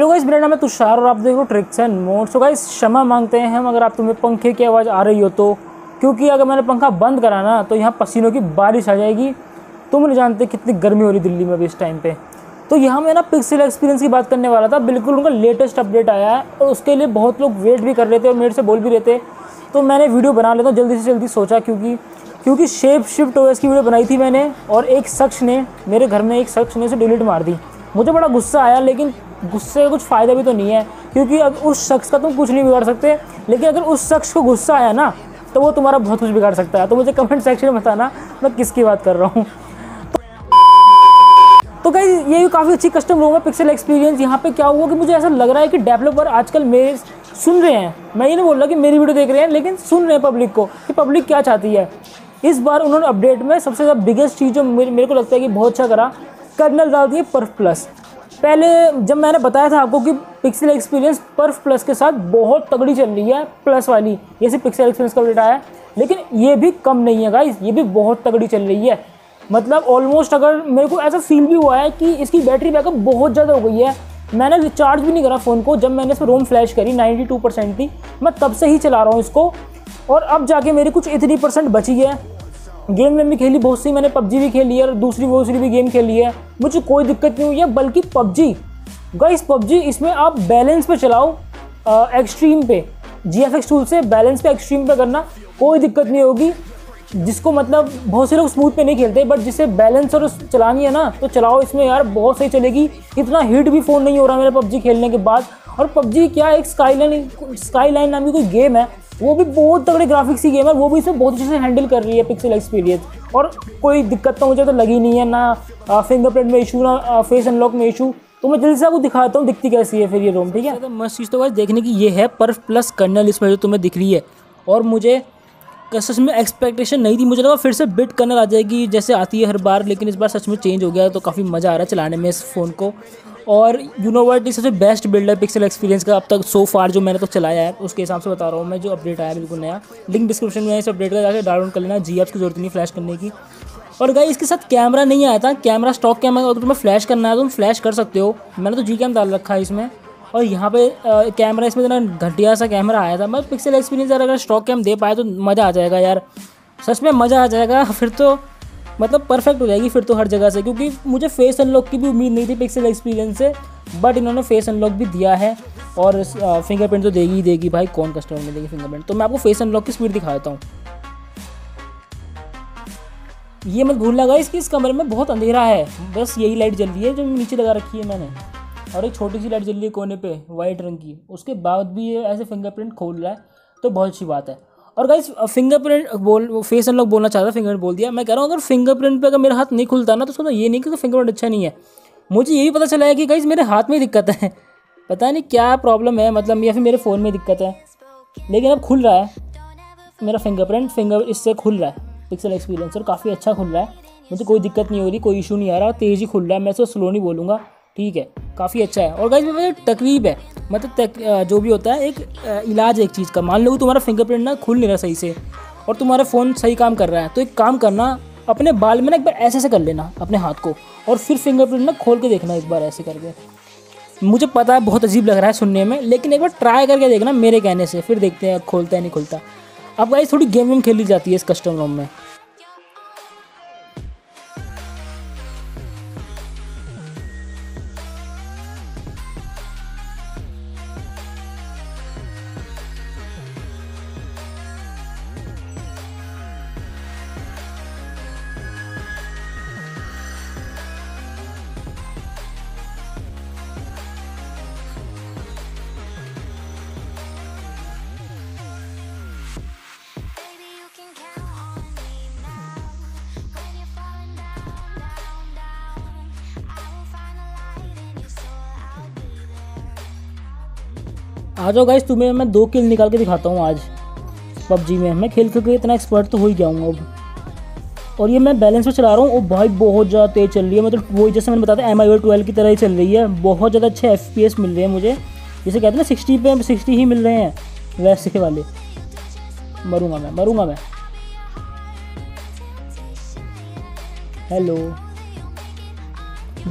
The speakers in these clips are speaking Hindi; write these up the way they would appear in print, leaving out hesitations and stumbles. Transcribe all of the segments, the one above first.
हेलो गाइस, मेरा नाम है तुषार और आप देखो tricks and mode. So guys, क्षमा मांगते हैं हम अगर आप तुम्हें पंखे की आवाज़ आ रही हो तो, क्योंकि अगर मैंने पंखा बंद करा ना तो यहाँ पसीनों की बारिश आ जाएगी। तुम नहीं जानते कितनी गर्मी हो रही दिल्ली में अभी इस टाइम पे। तो यहाँ मैं ना पिक्सेल एक्सपीरियंस की बात करने वाला था। बिल्कुल उनका लेटेस्ट अपडेट आया है और उसके लिए बहुत लोग वेट भी कर रहे थे और मेरे से बोल भी रहे थे, तो मैंने वीडियो बना लेता हूँ जल्दी से जल्दी। सोचा क्योंकि शेप शिफ्ट ओएस की वीडियो बनाई थी मैंने और एक शख्स ने मेरे घर में उसे डिलीट मार दी। मुझे बड़ा गुस्सा आया, लेकिन गुस्से का कुछ फ़ायदा भी तो नहीं है, क्योंकि उस शख्स का तुम कुछ नहीं बिगाड़ सकते। लेकिन अगर उस शख्स को गुस्सा आया ना तो वो तुम्हारा बहुत कुछ बिगाड़ सकता है। तो मुझे कमेंट सेक्शन में बताना मैं किसकी बात कर रहा हूँ। तो गाइस, ये भी काफ़ी अच्छी कस्टम रूम है पिक्सेल एक्सपीरियंस। यहाँ पे क्या हुआ कि मुझे ऐसा लग रहा है कि डेवलपर आजकल मेरे सुन रहे हैं। मैं ये नहीं बोल रहा कि मेरी वीडियो देख रहे हैं, लेकिन सुन रहे हैं पब्लिक को कि पब्लिक क्या चाहती है। इस बार उन्होंने अपडेट में सबसे ज़्यादा बिगेस्ट चीज़ जो मेरे को लगता है कि बहुत अच्छा करा, कर्नल डाल दिए पर्फ प्लस। पहले जब मैंने बताया था आपको कि पिक्सेल एक्सपीरियंस पर्फ प्लस के साथ बहुत तगड़ी चल रही है, प्लस वाली, ये सिर्फ पिक्सेल एक्सपीरियंस का अपडेट आया है, लेकिन ये भी कम नहीं है गाइस, ये भी बहुत तगड़ी चल रही है। मतलब ऑलमोस्ट, अगर मेरे को ऐसा फील भी हुआ है कि इसकी बैटरी बैकअप बहुत ज़्यादा हो गई है। मैंने रिचार्ज भी नहीं करा फ़ोन को, जब मैंने इसमें रोम फ्लैश करी 92% थी, मैं तब से ही चला रहा हूँ इसको। और अब जाके मेरी कुछ इतनी परसेंट बची है। गेम में भी खेली बहुत सी, मैंने पबजी भी खेली है और दूसरी भी गेम खेली है, मुझे कोई दिक्कत नहीं हुई है। बल्कि पबजी गाइस, पबजी इसमें आप बैलेंस पे चलाओ, एक्सट्रीम पे, GFX टूल से बैलेंस पे एक्सट्रीम पे करना, कोई दिक्कत नहीं होगी। जिसको मतलब बहुत से लोग स्मूथ पे नहीं खेलते, बट जिसे बैलेंस और चलानी है ना तो चलाओ इसमें यार, बहुत सही चलेगी। इतना हीट भी फ़ोन नहीं हो रहा मेरा पबजी खेलने के बाद। और पबजी क्या, एक स्काईलाइन नाम की कोई गेम है, वो भी बहुत तगड़े ग्राफिक्स की गेम है, वो भी इसे बहुत अच्छे से हैंडल कर रही है पिक्सेल एक्सपीरियंस। और कोई दिक्कत तो मुझे तो लगी नहीं है, ना फिंगरप्रिंट में इशू, ना फेस अनलॉक में इशू। तो मैं जल्दी से आपको दिखाता हूँ दिखती कैसी है फिर ये रोम, ठीक है। तो मस्त चीज़ तो गाइस देखने की ये है, पर्फ प्लस कर्नल इसमें जो तुम्हें दिख रही है। और मुझे सच में एक्सपेक्टेशन नहीं थी, मुझे लगा फिर से बिट कर्नल आ जाएगी जैसे आती है हर बार, लेकिन इस बार सच में चेंज हो गया। तो काफ़ी मज़ा आ रहा है चलाने में इस फ़ोन को। और यू नो व्हाट, सबसे बेस्ट बिल्ड है पिक्सेल एक्सपीरियंस का अब तक सो फार जो मैंने तो चलाया है, उसके हिसाब से बता रहा हूँ मैं। जो अपडेट आया बिल्कुल नया, लिंक डिस्क्रिप्शन में है, इस अपडेट का जाकर डाउनलोड कर लेना। GApps की जरूरत नहीं फ्लैश करने की। और गाइस, इसके साथ कैमरा नहीं आया था, कैमरा स्टॉक कैमरा, अगर तुम्हें फ्लैश करना है तो तुम फ्लैश कर सकते हो। मैंने तो Gcam डाल रखा है इसमें। और यहाँ पे कैमरा इसमें इतना घटिया सा कैमरा आया था। मैं पिक्सेल एक्सपीरियंस यार अगर स्टॉक कैम दे पाए तो मज़ा आ जाएगा यार, सच में मज़ा आ जाएगा। फिर तो मतलब परफेक्ट हो जाएगी फिर तो हर जगह से, क्योंकि मुझे फेस अनलॉक की भी उम्मीद नहीं थी पिक्सेल एक्सपीरियंस से, बट इन्होंने फेस अनलॉक भी दिया है। और फिंगरप्रिंट तो देगी ही देगी भाई, कौन कस्टमर में देगी फिंगरप्रिंट। तो मैं आपको फेस अनलॉक की स्पीड दिखा देता हूँ। ये मत भूलना गाइस कि इस कमरे में बहुत अंधेरा है, बस यही लाइट जल रही है जो नीचे लगा रखी है मैंने, और एक छोटी सी लाइट जल रही है कोने पे वाइट रंग की। उसके बाद भी ये ऐसे फिंगरप्रिंट खोल रहा है, तो बहुत अच्छी बात है। और गाइस, फिंगरप्रिंट फेस अनलॉक बोलना चाहता, फिंगरप्रिंट बोल दिया। मैं कह रहा हूँ अगर फिंगरप्रिंट पे अगर मेरा हाथ नहीं खुलता ना तो उसका ये नहीं कि फिंगरप्रिंट अच्छा नहीं है। मुझे ये भी पता चला है कि गाइस मेरे हाथ में दिक्कत है, पता नहीं क्या प्रॉब्लम है, मतलब या फिर मेरे फ़ोन में दिक्कत है, लेकिन अब खुल रहा है मेरा फिंगर इससे खुल रहा है पिक्सेल एक्सपीरियंस, और काफ़ी अच्छा खुल रहा है। मुझे कोई दिक्कत नहीं हो रही, कोई इशू नहीं आ रहा, तेज़ ही खुल रहा है। मैं इसको स्लो नहीं बोलूँगा, ठीक है, काफ़ी अच्छा है। और गाइस मेरे तकरीब है, मतलब जो भी होता है एक इलाज है एक चीज़ का। मान लो तुम्हारा फिंगरप्रिंट ना खुल नहीं रहा सही से और तुम्हारा फ़ोन सही काम कर रहा है, तो एक काम करना, अपने बाल में ना एक बार ऐसे कर लेना अपने हाथ को, और फिर फिंगरप्रिंट ना खोल के देखना एक बार ऐसे करके। मुझे पता है बहुत अजीब लग रहा है सुनने में, लेकिन एक बार ट्राई करके देखना मेरे कहने से, फिर देखते हैं खोलता है नहीं खुलता। अब गाइस थोड़ी गेम खेली जाती है इस कस्टम रोम में। आ जाओ गाइस, तुम्हें मैं 2 किल निकाल के दिखाता हूँ आज पबजी में। मैं खेल के इतना एक्सपर्ट तो हो ही गया हूँ अब। और ये मैं बैलेंस पे चला रहा हूँ, और भाई बहुत ज़्यादा तेज़ चल रही है, मतलब वही जैसे मैंने बताया MI 12 की तरह ही चल रही है। बहुत ज़्यादा अच्छे FPS मिल रहे हैं मुझे, जैसे कहते हैं ना 60 पे 60 ही मिल रहे हैं वैसे वाले। मरूंगा मैं। हेलो,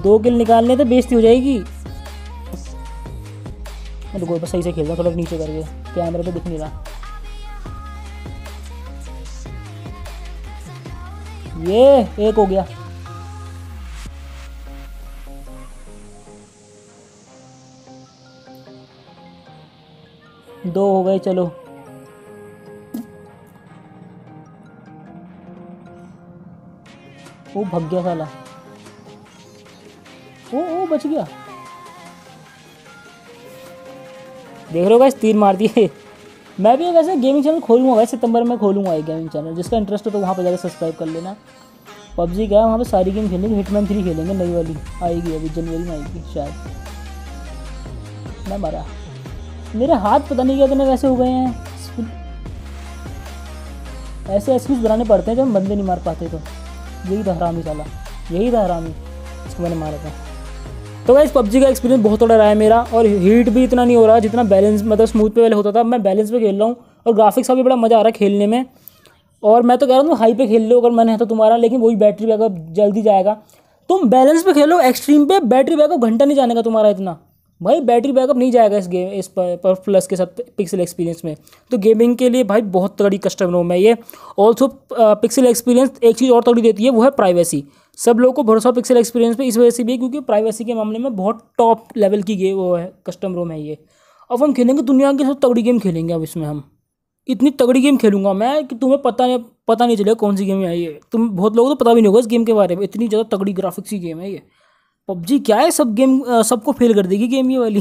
2 किल निकालने तो बेइज्जती हो जाएगी। रुको बस सही से खेल रहा हूँ, थोड़ा नीचे करके, कैमरे पे दिख नहीं रहा। ये एक हो गया। दो हो गए, चलो। वो भाग गया साला। ओ बच गया। देख रहे हो गाइस, 3 मार दिए। मैं भी वैसे गेमिंग चैनल खोलूँगा, वैसे सितंबर में खोलूँगा एक गेमिंग चैनल। जिसका इंटरेस्ट हो तो वहाँ पर जाकर सब्सक्राइब कर लेना। पबजी क्या है, वहाँ पे सारी गेम खेलेंगे। हिटमैन 3 खेलेंगे, नई वाली आएगी अभी जनवरी में आएगी शायद। मैं मारा, मेरे हाथ पता नहीं क्या इतने वैसे हो गए हैं। ऐसे एक्सक्यूज बनाने पड़ते हैं जब हम बंदे नहीं मार पाते तो। यही था हरामी साला, यही था हरामी इसको मैंने मारा था। तो गाइस पबजी का एक्सपीरियंस बहुत थोड़ा रहा है मेरा, और हीट भी इतना नहीं हो रहा जितना बैलेंस मतलब स्मूथ पे पहले होता था। मैं बैलेंस पे खेल रहा हूँ और ग्राफिक्स का भी बड़ा मज़ा आ रहा है खेलने में। और मैं तो कह रहा हूँ हाई पे खेल लो अगर मन है तो तुम्हारा, लेकिन वही बैटरी बैकअप जल्दी जाएगा। तुम बैलेंस पे खेलो, एक्सट्रीम पे बैटरी बैकअप घंटा नहीं जाने का तुम्हारा इतना। भाई बैटरी बैकअप नहीं जाएगा इस गेम, इस पर्फ प्लस के साथ पिक्सल एक्सपीरियंस में। तो गेमिंग के लिए भाई बहुत तगड़ी कस्टम रोम है ये। ऑल्सो पिक्सल एक्सपीरियंस एक चीज़ और तगड़ी देती है, वो है प्राइवेसी। सब लोगों को भरोसा पिक्सल एक्सपीरियंस पे इस वजह से भी है क्योंकि प्राइवेसी के मामले में बहुत टॉप लेवल की गेम वो है, कस्टम रोम है ये। अब हम खेलेंगे दुनिया की सबसे तगड़ी गेम खेलेंगे। अब इसमें हम इतनी तगड़ी गेम खेलूंगा मैं कि तुम्हें पता नहीं चलेगा कौन सी गेम है ये। तुम बहुत लोगों को तो पता भी नहीं होगा इस गेम के बारे में, इतनी ज़्यादा तगड़ी ग्राफिक्स की गेम है ये। पबजी क्या है, सब गेम सबको फेल कर देगी गेम ये वाली।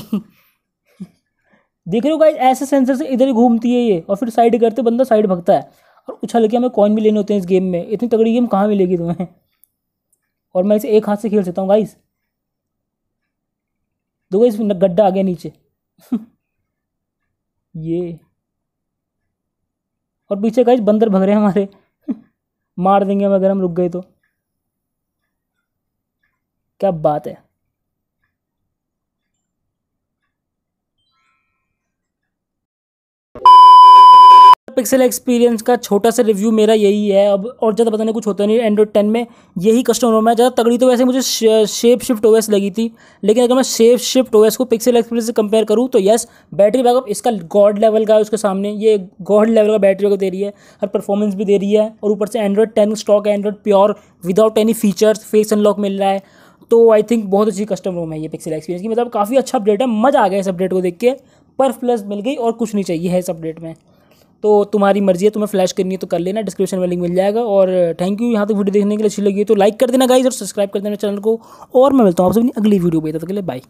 देख रहे हो गाइस, ऐसे सेंसर से इधर ही घूमती है ये, और फिर साइड करते बंदा साइड भगता है, और उछल के हमें कॉइन भी लेने होते हैं इस गेम में। इतनी तगड़ी गेम कहाँ मिलेगी तुम्हें? और मैं इसे एक हाथ से खेल सकता हूँ गाइस। दो गाइस गड्ढा आ गया नीचे। ये और पीछे गाइस बंदर भग रहे हैं हमारे। मार देंगे हम अगर हम रुक गए तो। क्या बात है। पिक्सल एक्सपीरियंस का छोटा सा रिव्यू मेरा यही है। अब और ज़्यादा पता नहीं, कुछ होता नहीं। एंड्रॉइड 10 में यही कस्टम रोम है। ज़्यादा तगड़ी तो वैसे मुझे शेप शिफ्ट ओएस लगी थी, लेकिन अगर मैं शेप शिफ्ट ओएस को पिक्सल एक्सपीरियंस से कंपेयर करूँ तो यस, बैटरी बैकअप इसका गॉड लेवल का है उसके सामने। ये गॉड लेवल का बैटरी बैकअप दे रही है, और परफॉर्मेंस भी दे रही है। और ऊपर से एंड्रॉइड 10 स्टॉक है, Android pure without any features, face unlock मिल रहा है। तो आई थिंक बहुत अच्छी कस्टम रोम है ये पिक्सल एक्सपीरियंस की। मतलब काफ़ी अच्छा अपडेट है, मज़ा आ गया इस अपडेट को देख के। पर्फ प्लस मिल गई और कुछ नहीं चाहिए है इस अपडेट में। तो तुम्हारी मर्जी है, तुम्हें फ्लैश करनी है तो कर लेना, डिस्क्रिप्शन में लिंक मिल जाएगा। और थैंक यू यहाँ तक वीडियो देखने के लिए। अच्छी लगी तो लाइक कर देना गाइस, और सब्सक्राइब कर देना चैनल को। और मैं मिलता हूँ आपसे अपनी अगली वीडियो पे, तब तक के लिए बाय।